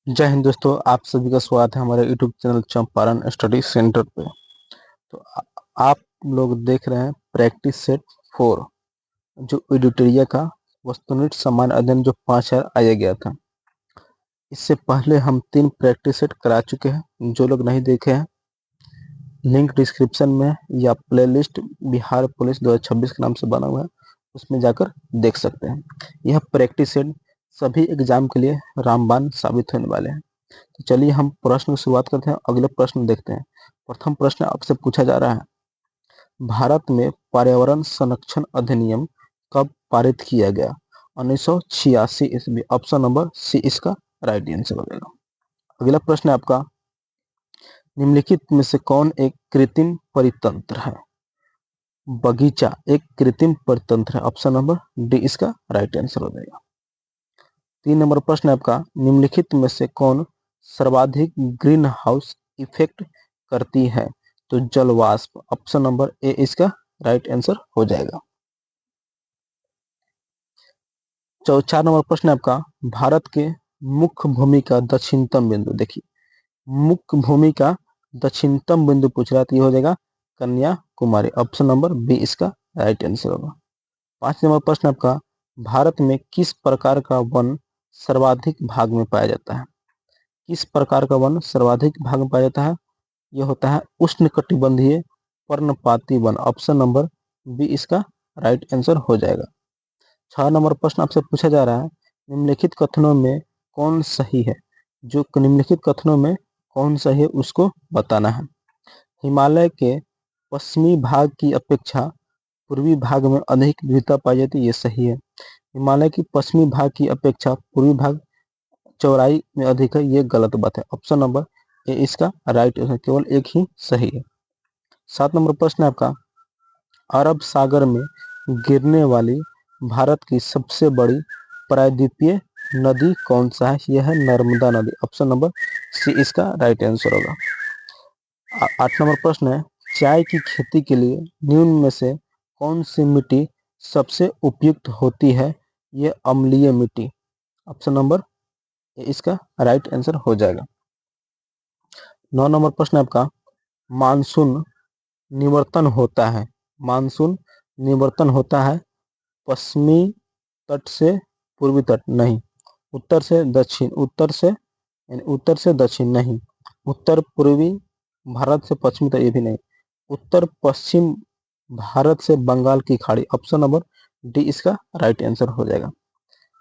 जय हिंद दोस्तों, आप सभी का स्वागत है हमारे YouTube channel Champaran study centre पे। तो आप लोग देख रहे हैं प्रैक्टिस सेट 4 जो एडिटोरिया का वस्तुनिष्ठ सामान्य अध्ययन जो 5000 आया गया था। इससे पहले हम 3 प्रैक्टिस सेट करा चुके हैं। जो लोग नहीं देखे हैं, लिंक डिस्क्रिप्शन में या प्लेलिस्ट बिहार पुलिस 2026 के नाम से बना हुआ है, उसमें जाकर देख सकते हैं। यह प्रैक्टिस सेट सभी एग्जाम के लिए रामबाण साबित होने वाले हैं। तो चलिए हम प्रश्न की शुरुआत करते हैं। अगले प्रश्न देखते हैं। प्रथम प्रश्न आपसे पूछा जा रहा है, भारत में पर्यावरण संरक्षण अधिनियम कब पारित किया गया? 1986 ईस्वी। ऑप्शन नंबर सी इसका राइट आंसर हो जाएगा। अगला प्रश्न है आपका, निम्नलिखित में से कौन एक कृत्रिम परितंत्र है? बगीचा एक कृत्रिम परितंत्र है। ऑप्शन नंबर डी इसका राइट आंसर हो जाएगा। 3 नंबर प्रश्न है आपका, निम्नलिखित में से कौन सर्वाधिक ग्रीन हाउस इफेक्ट करती है? तो जल वाष्प। ऑप्शन नंबर ए इसका राइट आंसर हो जाएगा। 4 नंबर प्रश्न है आपका, भारत के मुख्य भूमि का दक्षिणतम बिंदु। देखिए, मुख्य भूमि का दक्षिणतम बिंदु पूछ रहा है तो ये हो जाएगा कन्याकुमारी। ऑप्शन नंबर बी इसका राइट आंसर होगा। 5 नंबर प्रश्न आपका, भारत में किस प्रकार का वन सर्वाधिक भाग में पाया जाता है? किस प्रकार का वन सर्वाधिक भाग में पाया जाता है? यह होता है उष्णकटिबंधीय पर्णपाती वन। ऑप्शन नंबर बी इसका राइट आंसर हो जाएगा। 6 नंबर प्रश्न आपसे पूछा जा रहा है, निम्नलिखित कथनों में कौन सही है? जो निम्नलिखित कथनों में कौन सही है उसको बताना है। हिमालय के पश्चिमी भाग की अपेक्षा पूर्वी भाग में अधिक विविधता पाई जाती है, ये सही है। हिमालय की पश्चिमी भाग की अपेक्षा पूर्वी भाग चौड़ाई में अधिक है, ये गलत बात है। ऑप्शन नंबर ए इसका राइट आंसर, केवल एक ही सही है। 7 नंबर प्रश्न है आपका, अरब सागर में गिरने वाली भारत की सबसे बड़ी प्रायद्वीपीय नदी कौन सा है? यह है नर्मदा नदी। ऑप्शन नंबर सी इसका राइट आंसर होगा। 8 नंबर प्रश्न है, चाय की खेती के लिए निम्न में से कौन सी मिट्टी सबसे उपयुक्त होती है? यह अम्लीय मिट्टी। ऑप्शन नंबर ए इसका राइट आंसर हो जाएगा। 9 नंबर प्रश्न आपका, मानसून निवर्तन होता है। मानसून निवर्तन होता है पश्चिमी तट से पूर्वी तट नहीं, उत्तर से दक्षिण, उत्तर से दक्षिण नहीं, उत्तर पूर्वी भारत से पश्चिमी तट ये भी नहीं, उत्तर पश्चिम भारत से बंगाल की खाड़ी। ऑप्शन नंबर डी इसका राइट आंसर हो जाएगा।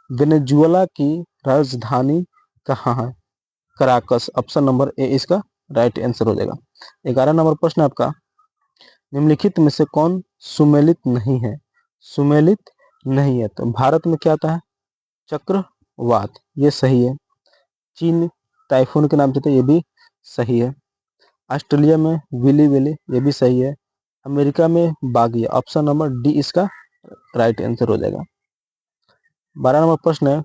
वेनेजुएला की राजधानी कहाँ है? कराकस। ऑप्शन नंबर ए इसका राइट आंसर हो जाएगा। 11 नंबर प्रश्न आपका, निम्नलिखित में से कौन सुमेलित नहीं है? सुमेलित नहीं है तो भारत में क्या आता है? चक्रवात, ये सही है। चीन टाइफून के नाम से, तो ये भी सही है। ऑस्ट्रेलिया में विली विली, ये भी सही है। अमेरिका में बागिया। ऑप्शन नंबर डी इसका राइट आंसर हो जाएगा। 12 नंबर प्रश्न है,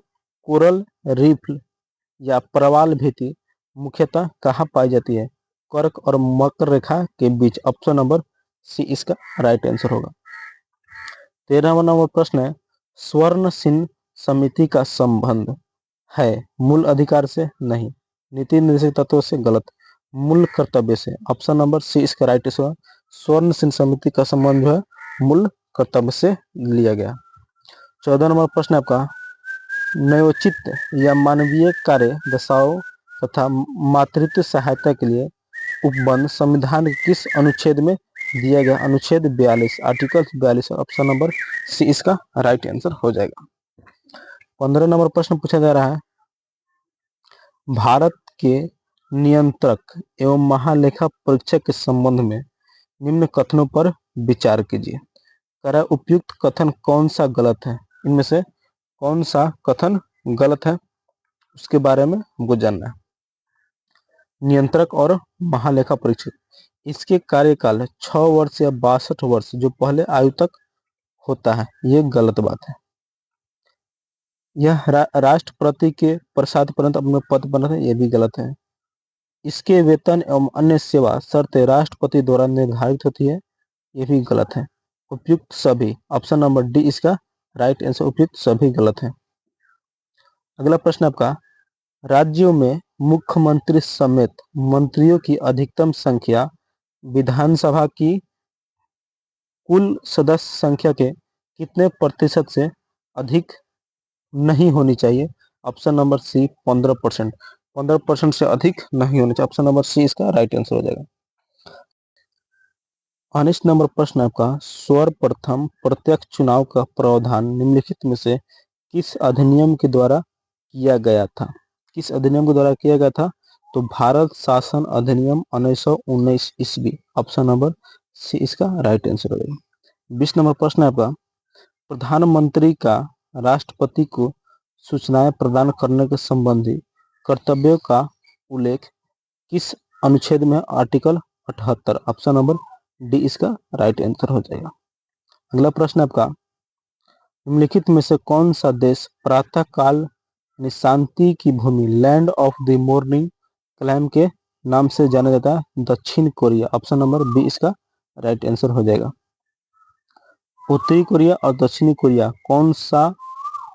कोरल रीफ या प्रवाल भित्ति मुख्यतः कहाँ पाई जाती है? कर्क और मकर रेखा के बीच। ऑप्शन नंबर सी इसका राइट आंसर होगा। 13वां नंबर प्रश्न है, स्वर्ण सिंह समिति का संबंध है मूल अधिकार से? नहीं, नीति निर्देशक तत्वों से? गलत, मूल कर्तव्य से। ऑप्शन नंबर सी इसका राइट आंसर होगा। स्वर्ण सिंह समिति का संबंध जो है मूल कर्तव्य से लिया गया। 14 नंबर प्रश्न आपका, न्योचित या मानवीय कार्य दशाओं तथा मातृत्व सहायता के लिए उपबंध संविधान के किस अनुच्छेद में दिया गया? अनुच्छेद 42, आर्टिकल 42। ऑप्शन नंबर सी इसका राइट आंसर हो जाएगा। 15 नंबर प्रश्न पूछा जा रहा है, भारत के नियंत्रक एवं महालेखा परीक्षक के संबंध में निम्न कथनों पर विचार कीजिए। कह रहा है उपयुक्त कथन कौन सा गलत है? इनमें से कौन सा कथन गलत है उसके बारे में हमको जानना है। नियंत्रक और महालेखा परीक्षक, इसके कार्यकाल 6 वर्ष या 62 वर्ष जो पहले आयु तक होता है, ये गलत बात है। यह राष्ट्रपति के प्रसाद पर्यंत अपने पद पर है, ये भी गलत है। इसके वेतन एवं अन्य सेवा शर्तें राष्ट्रपति द्वारा निर्धारित होती है, ये भी गलत है। उपयुक्त सभी। ऑप्शन नंबर डी इसका राइट आंसर, उपयुक्त सभी गलत है। अगला प्रश्न आपका, राज्यों में मुख्यमंत्री समेत मंत्रियों की अधिकतम संख्या विधानसभा की कुल सदस्य संख्या के कितने प्रतिशत से अधिक नहीं होनी चाहिए? Option number C 15%। 15% से अधिक नहीं होनी चाहिए। ऑप्शन नंबर सी इसका राइट आंसर हो जाएगा। 19 नंबर प्रश्न आपका, सर्वप्रथम प्रत्यक्ष चुनाव का प्रावधान निम्नलिखित में से किस अधिनियम के द्वारा किया गया था? किस अधिनियम के द्वारा किया गया था? तो भारत शासन अधिनियम 1919 ईस्वी। ऑप्शन नंबर सी इसका राइट आंसर हो जाएगा। 20 नंबर प्रश्न है आपका, प्रधानमंत्री का राष्ट्रपति को सूचनाएं प्रदान करने के संबंधी कर्तव्यों का उल्लेख किस अनुच्छेद में? आर्टिकल 78। ऑप्शन नंबर डी इसका राइट आंसर हो जाएगा। अगला प्रश्न आपका, निम्नलिखित में से कौन सा देश प्रातः काल शांति की भूमि land of the morning calm के नाम से जाना जाता है? दक्षिण कोरिया। ऑप्शन नंबर बी इसका राइट आंसर हो जाएगा। उत्तरी कोरिया और दक्षिणी कोरिया कौन सा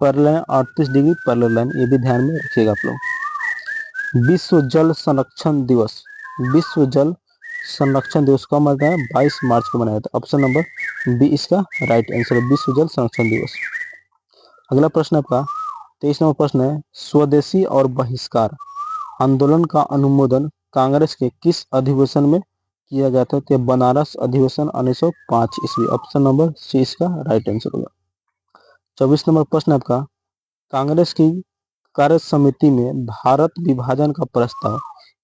पैरेलल 38 डिग्री पैरेलल लाइन, ये भी ध्यान में रखिएगा आप लोग। विश्व जल संरक्षण दिवस, विश्व जल संरक्षण दिवस कब मनाता है? 22 मार्च को मनाया जाता है। ऑप्शन नंबर बी इसका राइट आंसर है, विश्व जल संरक्षण दिवस। अगला प्रश्न आपका 23 नंबर प्रश्न है, स्वदेशी और बहिष्कार आंदोलन का अनुमोदन कांग्रेस के किस अधिवेशन में किया गया था? तो बनारस अधिवेशन 1905 ईस्वी। ऑप्शन नंबर सी इसका राइट आंसर होगा। 24 नंबर प्रश्न आपका, कांग्रेस की कार्य समिति में भारत विभाजन का प्रस्ताव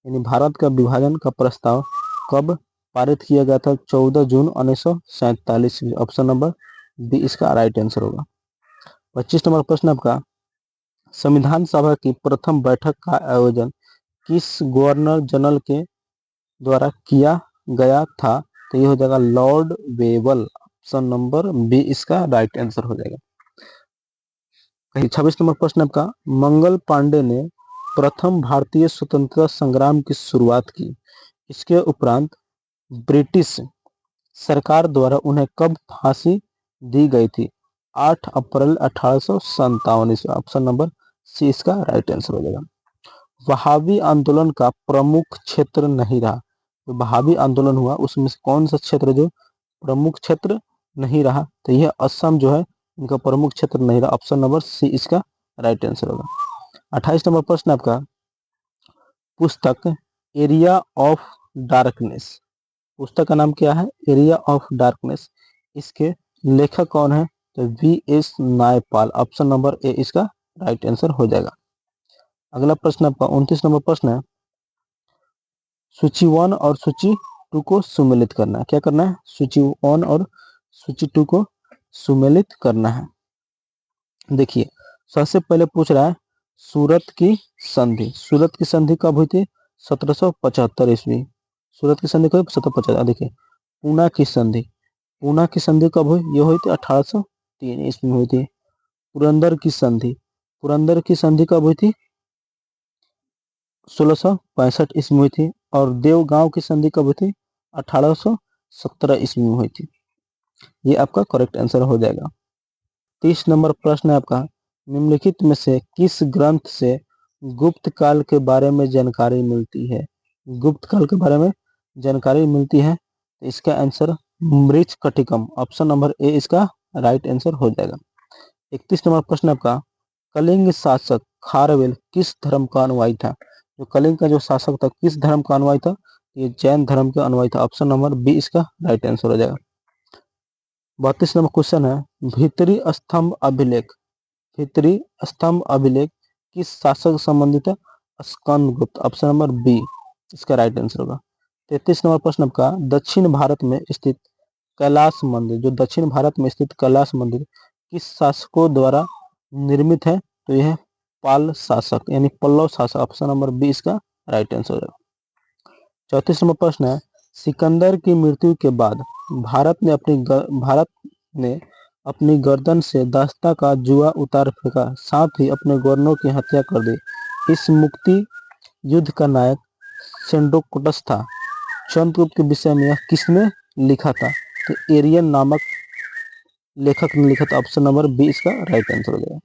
यानी भारत का विभाजन का प्रस्ताव कब पारित किया गया था? 14 जून 1947। ऑप्शन नंबर बी इसका राइट आंसर होगा। 25 नंबर प्रश्न आपका, संविधान सभा की प्रथम बैठक का आयोजन किस गवर्नर जनरल के द्वारा किया गया था? तो ये हो जाएगा Lord Wavell. Option number B इसका राइट आंसर हो जाएगा। 26 नंबर प्रश्न आपका, मंगल पांडे ने प्रथम भारतीय स्वतंत्रता संग्राम की शुरुआत की, इसके उपरांत ब्रिटिश सरकार द्वारा उन्हें कब फांसी दी गई थी? 8 अप्रैल 1857 ईस्वी। ऑप्शन नंबर सी इसका राइट आंसर हो जाएगा। वहाबी आंदोलन का प्रमुख क्षेत्र नहीं रहा, तो वहाबी आंदोलन हुआ उसमें से कौन सा क्षेत्र जो प्रमुख क्षेत्र नहीं रहा? तो यह असम जो है इनका प्रमुख क्षेत्र नहीं रहा। ऑप्शन नंबर सी इसका राइट आंसर होगा। 28 नंबर प्रश्न आपका, पुस्तक एरिया ऑफ डार्कनेस, पुस्तक का नाम क्या है? Area of darkness. इसके लेखक कौन है? तो VS. Naipal. Option number A इसका राइट आंसर हो जाएगा। अगला प्रश्न आपका 29 नंबर प्रश्न है, सूची 1 और सूची 2 को सुमेलित करना है। क्या करना है? सूची 1 और सूची 2 को सुमेलित करना है। देखिए सबसे पहले पूछ रहा है सूरत की संधि। सूरत की संधि कब हुई थी? 1775 ईस्वी। सूरत की संधि कब? 1775। देखिए पूना की संधि, पूना की संधि कब हुई? ये हुई थी 1803 ईस्वी में हुई थी। पुरंदर की संधि, पुरंदर की संधि कब हुई थी? 1665 ईस्वी में हुई थी। और देवगांव की संधि कब हुई थी? 1817 ईस्वी में हुई थी। ये आपका करेक्ट आंसर हो जाएगा। 30 नंबर प्रश्न है आपका, निम्नलिखित में से किस ग्रंथ से गुप्त काल के बारे में जानकारी मिलती है? गुप्त काल के बारे में जानकारी मिलती है, तो इसका answer Mrichchhakatikam. Option number A इसका राइट आंसर हो जाएगा। 31 नंबर प्रश्न आपका, कलिंग शासक खारवेल किस धर्म का अनुयायी था? जो कलिंग का जो शासक था किस धर्म का अनुयायी था? ये जैन धर्म का अनुयायी था। ऑप्शन नंबर बी इसका राइट आंसर हो जाएगा। 32 नंबर क्वेश्चन है, भीतरी स्तंभ अभिलेख, भीतरी स्तंभ अभिलेख किस शासक संबंधित है? स्कंदगुप्त। ऑप्शन नंबर बी इसका राइट आंसर होगा। 33 नंबर प्रश्न आपका, दक्षिण भारत में स्थित कैलाश मंदिर, जो दक्षिण भारत में स्थित कैलाश मंदिर किस शासकों द्वारा निर्मित है? तो यह पाल शासक यानी पल्लव शासक। ऑप्शन नंबर बी इसका राइट आंसर होगा। 34 नंबर प्रश्न है, सिकंदर की मृत्यु के बाद भारत ने अपनी गर्दन से दास्ता का जुआ उतार फेंका, साथ ही अपने गवर्नरों की हत्या कर दी। इस मुक्ति युद्ध का नायक सेंडोकोटस था। चंद्रगुप्त के विषय में यह किसने लिखा था? तो एरियन नामक लेखक ने लिखा था। ऑप्शन नंबर बी इसका राइट आंसर हो जाएगा।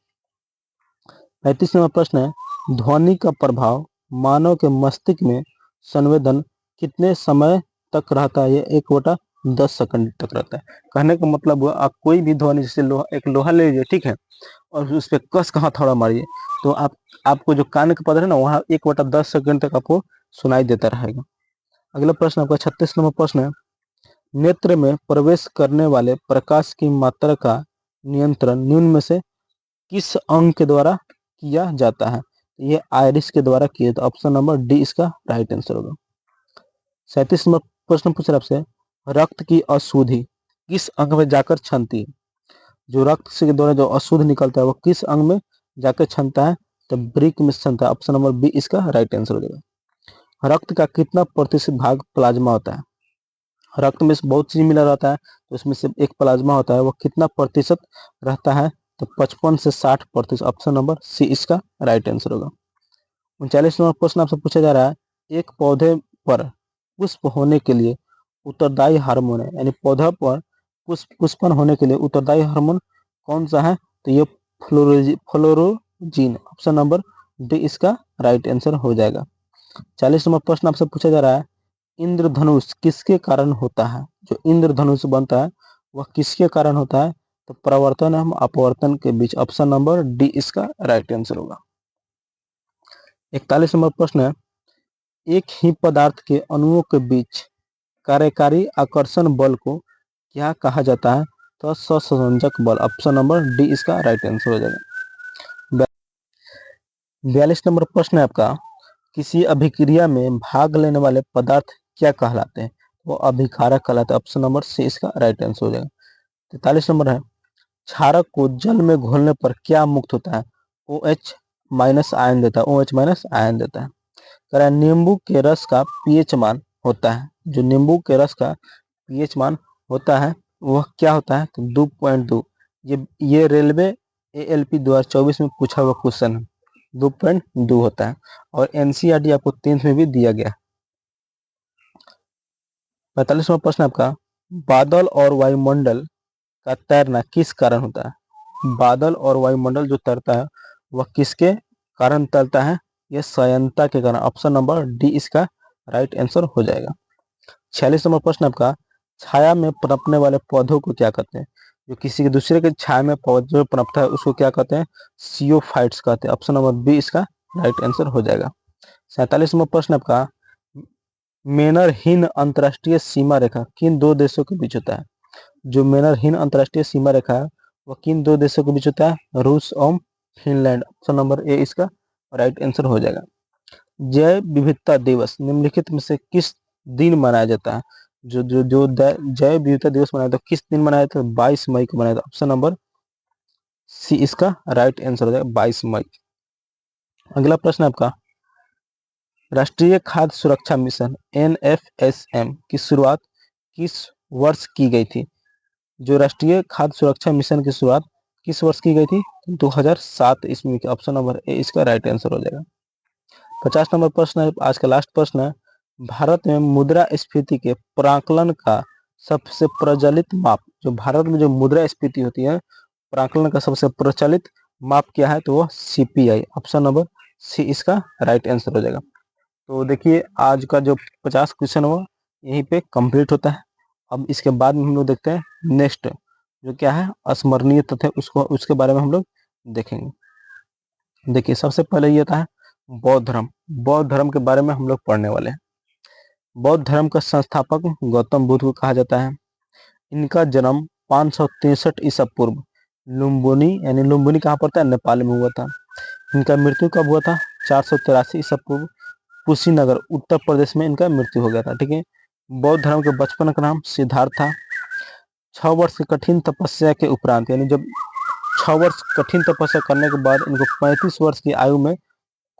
35 नंबर प्रश्न है, ध्वनि का प्रभाव मानव के मस्तिष्क में संवेदन कितने समय तक रहता है? ये 1/10 सेकंड तक रहता है। कहने का मतलब हुआ आप कोई भी ध्वनि, जैसे एक लोहा ले लीजिए, ठीक है, और उस पर कस का हथौड़ा मारिए तो आपको जो कान का पदर है ना, वहाँ 1/10 सेकंड तक आपको सुनाई देता रहेगा। अगला प्रश्न आपका 36 नंबर प्रश्न है, नेत्र में प्रवेश करने वाले प्रकाश की मात्रा का नियंत्रण निम्न में से किस अंग के द्वारा किया जाता है? ये आयरिस के द्वारा किया जाता है। ऑप्शन नंबर डी इसका राइट आंसर होगा। 37 नंबर प्रश्न पूछ रहा आपसे, रक्त की अशुद्धि किस अंग में जाकर छनती है? जो रक्त से द्वारा जो अशुद्ध निकलता है वो किस अंग में जाकर छनता है? तो ब्रिक में छनता है। ऑप्शन नंबर बी इसका राइट आंसर हो जाएगा। रक्त का कितना प्रतिशत भाग प्लाज्मा होता है? रक्त में बहुत चीज मिला रहता है, तो उसमें से एक प्लाज्मा होता है, वो कितना प्रतिशत रहता है? तो 55 से 60%। ऑप्शन नंबर सी इसका राइट आंसर होगा। 39 नंबर प्रश्न आपसे पूछा जा रहा है, एक पौधे पर पुष्प होने के लिए उत्तरदायी हार्मोन है, यानी पौधा पर पुष्पन होने के लिए उत्तरदायी हार्मोन कौन सा है? तो ये फ्लोरोजीन। ऑप्शन नंबर डी इसका राइट आंसर हो जाएगा। 40 नंबर प्रश्न आपसे पूछा जा रहा है, इंद्रधनुष किसके कारण होता है? जो इंद्रधनुष बनता है वह किसके कारण होता है? तो प्रवर्तन एवं अपवर्तन के बीच। ऑप्शन नंबर डी इसका राइट आंसर होगा। 41 नंबर प्रश्न है, एक ही पदार्थ के अणुओं के बीच कार्यकारी आकर्षण बल को क्या कहा जाता है? तो सहसंयोजक बल। ऑप्शन नंबर डी इसका राइट आंसर हो जाएगा। 42 नंबर प्रश्न है आपका, किसी अभिक्रिया में भाग लेने वाले पदार्थ क्या कहलाते हैं? वो अभिकारक कहलाते हैं। ऑप्शन नंबर सी इसका राइट आंसर हो जाएगा। 43 नंबर है, क्षारक को जल में घोलने पर क्या मुक्त होता है? OH माइनस आयन देता है। OH माइनस आयन देता है। कह रहा है नींबू के रस का पीएच मान होता है, जो नींबू के रस का पीएच मान होता है वह क्या होता है? तो 2.2। ये रेलवे ALP 2024 में पूछा हुआ क्वेश्चन है। 2.2 होता है और NCERT आपको 10th में भी दिया गया। 45वां प्रश्न आपका, बादल और वायुमंडल का तैरना किस कारण होता है? बादल और वायुमंडल जो तैरता है वह किसके कारण तैरता है? यह संयंत्रता के कारण। ऑप्शन नंबर डी इसका राइट आंसर हो जाएगा। 46 नंबर प्रश्न आपका, छाया में पनपने वाले पौधों को क्या कहते हैं? जो किसी के दूसरे के छाया में पौधे पनपता है उसको क्या कहते हैं? सियोफाइट्स कहते हैं। ऑप्शन नंबर बी इसका राइट आंसर हो जाएगा। 47 नंबर प्रश्न आपका, मेनरहीन अंतरराष्ट्रीय सीमा रेखा किन दो देशों के बीच होता है? जो मेनरहीन अंतरराष्ट्रीय सीमा रेखा है वह किन दो देशों के बीच होता है? रूस और फिनलैंड। ऑप्शन नंबर ए इसका राइट आंसर हो जाएगा। जैव विविधता दिवस निम्नलिखित में से किस दिन मनाया जाता है? जो जैव विविधता दिवस मनाया जाता है किस दिन मनाया जाता है? 22 मई को मनाया जाता है। ऑप्शन नंबर सी इसका राइट आंसर हो जाएगा, 22 मई। अगला प्रश्न आपका, राष्ट्रीय खाद्य सुरक्षा मिशन NFSM की शुरुआत किस वर्ष की गई थी? जो राष्ट्रीय खाद्य सुरक्षा मिशन की शुरुआत किस वर्ष की गई थी? 2007 ईस्वी की। ऑप्शन नंबर ए इसका राइट आंसर हो जाएगा। 50 नंबर प्रश्न है, आज का लास्ट प्रश्न है, भारत में मुद्रास्फीति के प्राकलन का सबसे प्रचलित माप, जो भारत में जो मुद्रास्फीति होती है प्राकलन का सबसे प्रचलित माप क्या है? तो वो CPI। ऑप्शन नंबर सी इसका राइट आंसर हो जाएगा। तो देखिए आज का जो 50 क्वेश्चन हुआ यहीं पे कंप्लीट होता है। अब इसके बाद में हम लोग देखते हैं नेक्स्ट जो क्या है अस्मरणीय तथ्य, उसके बारे में हम लोग देखेंगे। देखिए सबसे पहले ये था बौद्ध धर्म। बौद्ध धर्म के बारे में हम लोग पढ़ने वाले हैं। बौद्ध धर्म का संस्थापक गौतम बुद्ध को कहा जाता है। इनका जन्म 563 ईसा पूर्व लुम्बिनी, यानी लुम्बिनी कहाँ पड़ता है? नेपाल में हुआ था। इनका मृत्यु कब हुआ था? 483 ईसा पूर्व कुशीनगर उत्तर प्रदेश में इनका मृत्यु हो गया था। ठीक है। बौद्ध धर्म के बचपन का नाम सिद्धार्थ था। 6 वर्ष की कठिन तपस्या के उपरांत, यानी जब 6 वर्ष कठिन तपस्या करने के बाद इनको 35 वर्ष की आयु में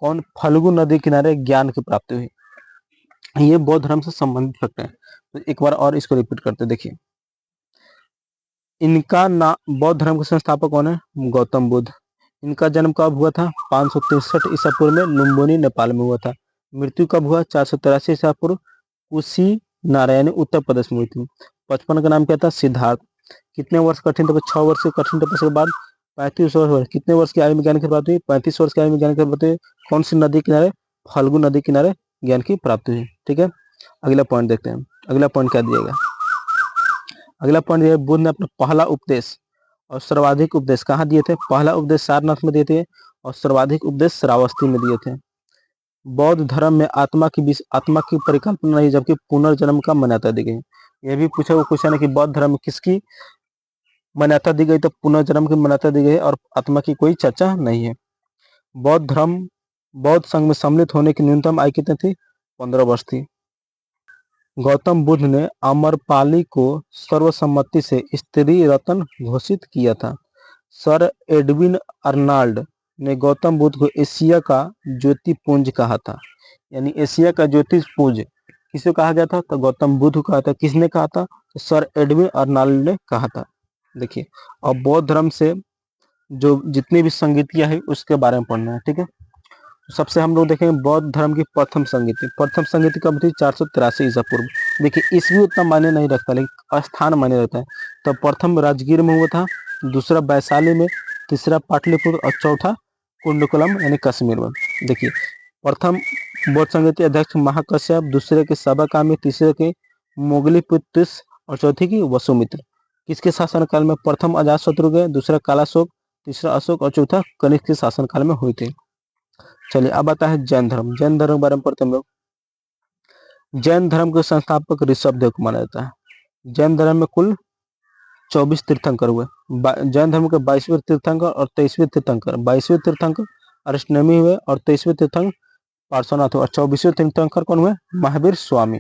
फल्गु नदी किनारे ज्ञान की प्राप्ति हुई। ये बौद्ध धर्म से संबंधित फैक्ट है। तो एक बार और इसको रिपीट करते देखिए। इनका नाम, बौद्ध धर्म के संस्थापक कौन है? गौतम बुद्ध। इनका जन्म कब हुआ था? 563 ईसा पूर्व में लुम्बिनी नेपाल में हुआ था। मृत्यु कब हुआ? 483 ईसा पूर्व कुशी नारायणी उत्तर प्रदेश में हुई थी। बचपन का नाम क्या था? सिद्धार्थ। कितने वर्ष कठिन तपस्या? 6 वर्ष की कठिन तपस्या के बाद 35 वर्ष। कितने वर्ष की आयु में ज्ञान की प्राप्ति हुई? 35 वर्ष की आयु में ज्ञान की प्राप्ति हुई। कौन सी नदी किनारे? फल्गु नदी किनारे ज्ञान की प्राप्ति हुई। ठीक है, अगला पॉइंट देखते हैं। अगला पॉइंट क्या दिएगा? अगला पॉइंट ये बुद्ध ने अपना पहला उपदेश और सर्वाधिक उपदेश कहाँ दिए थे? पहला उपदेश सारनाथ में दिए थे और सर्वाधिक उपदेश श्रावस्ती में दिए थे। बौद्ध धर्म में आत्मा की परिकल्पना नहीं, जबकि पुनर्जन्म का मान्यता दी गई। यह भी पूछा हुआ क्वेश्चन है कि बौद्ध धर्म में किसकी मान्यता दी गई? तो पुनर्जन्म की मान्यता दी गई है और आत्मा की कोई चर्चा नहीं है। बौद्ध संघ में सम्मिलित होने की न्यूनतम आयु कितनी थी? 15 वर्ष थी। गौतम बुद्ध ने अमरपाली को सर्वसम्मति से स्त्री रत्न घोषित किया था। सर एडविन अर्नाल्ड ने गौतम बुद्ध को एशिया का ज्योतिपुंज कहा था। यानी एशिया का ज्योतिपुंज किसे कहा गया था? तो गौतम बुद्ध को कहा था। किसने कहा था? तो सर एडविन अर्नाल्ड ने कहा था। देखिए, और बौद्ध धर्म से जो जितनी भी संगीतियां है उसके बारे में पढ़ना है। ठीक है, सबसे हम लोग देखेंगे बौद्ध धर्म की प्रथम संगीति। प्रथम संगीति कब थी? 483 ईसा पूर्व। देखिए, ईस्वी उतना मायने नहीं रखता, लेकिन स्थान मायने रखता है। तो प्रथम राजगीर में हुआ था, दूसरा वैशाली में, तीसरा पाटलिपुत्र और चौथा कुंडकुलम यानी कश्मीर में। देखिए, प्रथम बौद्ध संगीति अध्यक्ष महाकश्यप, दूसरे के सबकामी, तीसरे के मोगलीपुत्र और चौथे की वसुमित्र। किसके शासनकाल में? प्रथम अजातशत्रु के, दूसरा कालाशोक, तीसरा अशोक और चौथा कनिष्क के शासनकाल में हुई थी। चलिए, अब आता है जैन धर्म। जैन धर्म के बारे में पढ़ते हम लोग। जैन धर्म के संस्थापक ऋषभदेव को माना जाता है। जैन धर्म में कुल 24 तीर्थंकर हुए। जैन धर्म के 22वें तीर्थंकर और 23वें तीर्थंकर। 22वें तीर्थंकर अरिष्टनेमी हुए और 23वें तीर्थंकर पार्श्वनाथ हुए और 24वें तीर्थंकर कौन हुए? महावीर स्वामी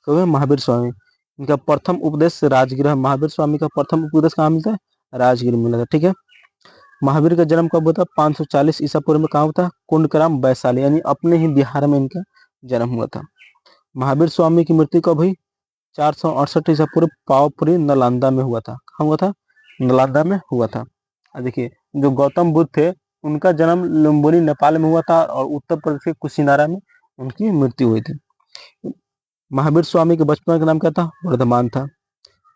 हुए। महावीर स्वामी, इनका प्रथम उपदेश राजगीर। महावीर स्वामी का प्रथम उपदेश कहाँ मिलता है? राजगीर में मिलता है। ठीक है, महावीर का जन्म कब होता? 540 ईसा पूर्व में। कहाँ होता? कुंडग्राम वैशाली, यानी अपने ही बिहार में इनका जन्म हुआ था। महावीर स्वामी की मृत्यु कब हुई? 468 ईसा पूर्व पावपुरी नालंदा में हुआ था। कहाँ हुआ था? नालंदा में हुआ था। देखिए, जो गौतम बुद्ध थे उनका जन्म लुम्बिनी नेपाल में हुआ था और उत्तर प्रदेश के कुशीनारा में उनकी मृत्यु हुई थी। महावीर स्वामी के बचपन का नाम क्या था? वर्धमान था।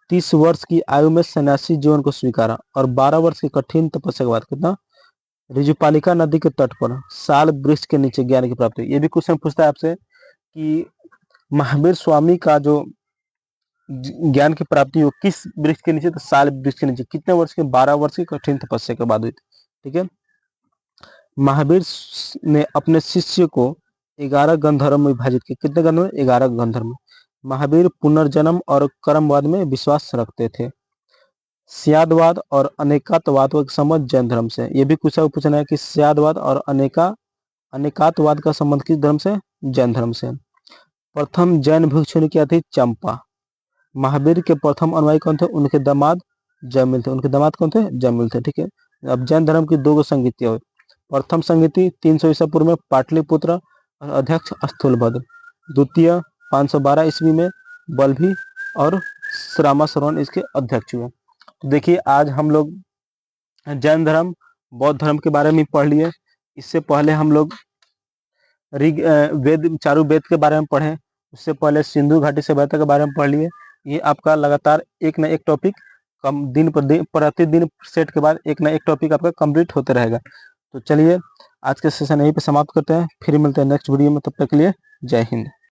30 वर्ष की आयु में सन्यासी जीवन को स्वीकारा और 12 वर्ष की कठिन तपस्या के बाद कितना? ऋजुपालिका नदी के तट पर साल वृक्ष के नीचे ज्ञान की प्राप्ति। ये भी क्वेश्चन पूछता है आपसे कि महावीर स्वामी का जो ज्ञान की प्राप्ति हो किस वृक्ष के नीचे? तो साल वृक्ष के नीचे। कितने वर्ष के? 12 वर्ष की कठिन तपस्या के बाद हुई थी। ठीक है, महावीर ने अपने शिष्य को 11 गंधर्व में विभाजित किया। कितने गंधर्व? 11 गंधर्व में। महावीर पुनर्जन्म और कर्मवाद में विश्वास रखते थे। स्यादवाद और अनेकातवाद का संबंध जैन धर्म से। यह भी पूछना है कि स्यादवाद और अनेकातवाद का संबंध किस धर्म से? जैन धर्म से। प्रथम जैन भिक्षुणी क्या थी? चंपा। महावीर के प्रथम अनुयायी कौन थे? उनके दामाद जैमिल थे। उनके दामाद कौन थे? जैमिल थे। ठीक है, अब जैन धर्म की 2 संगीतियां हुई। प्रथम संगीति 300 ईसा पूर्व में पाटलिपुत्र और अध्यक्ष स्थूलभद्र। द्वितीय 512 ईस्वी में बल्भी और रामाशरण इसके अध्यक्ष हुए। तो देखिए, आज हम लोग जैन धर्म, बौद्ध धर्म के बारे में पढ़ लिए। इससे पहले हम लोग वेद, चारों वेद के बारे में पढ़े। उससे पहले सिंधु घाटी सभ्यता के बारे में पढ़ लिए। ये आपका लगातार एक न एक टॉपिक प्रतिदिन सेट के बाद एक न एक टॉपिक आपका कंप्लीट होते रहेगा। तो चलिए, आज के सेशन यहीं पे समाप्त करते हैं। फिर मिलते हैं नेक्स्ट वीडियो में। तब तक के लिए जय हिंद।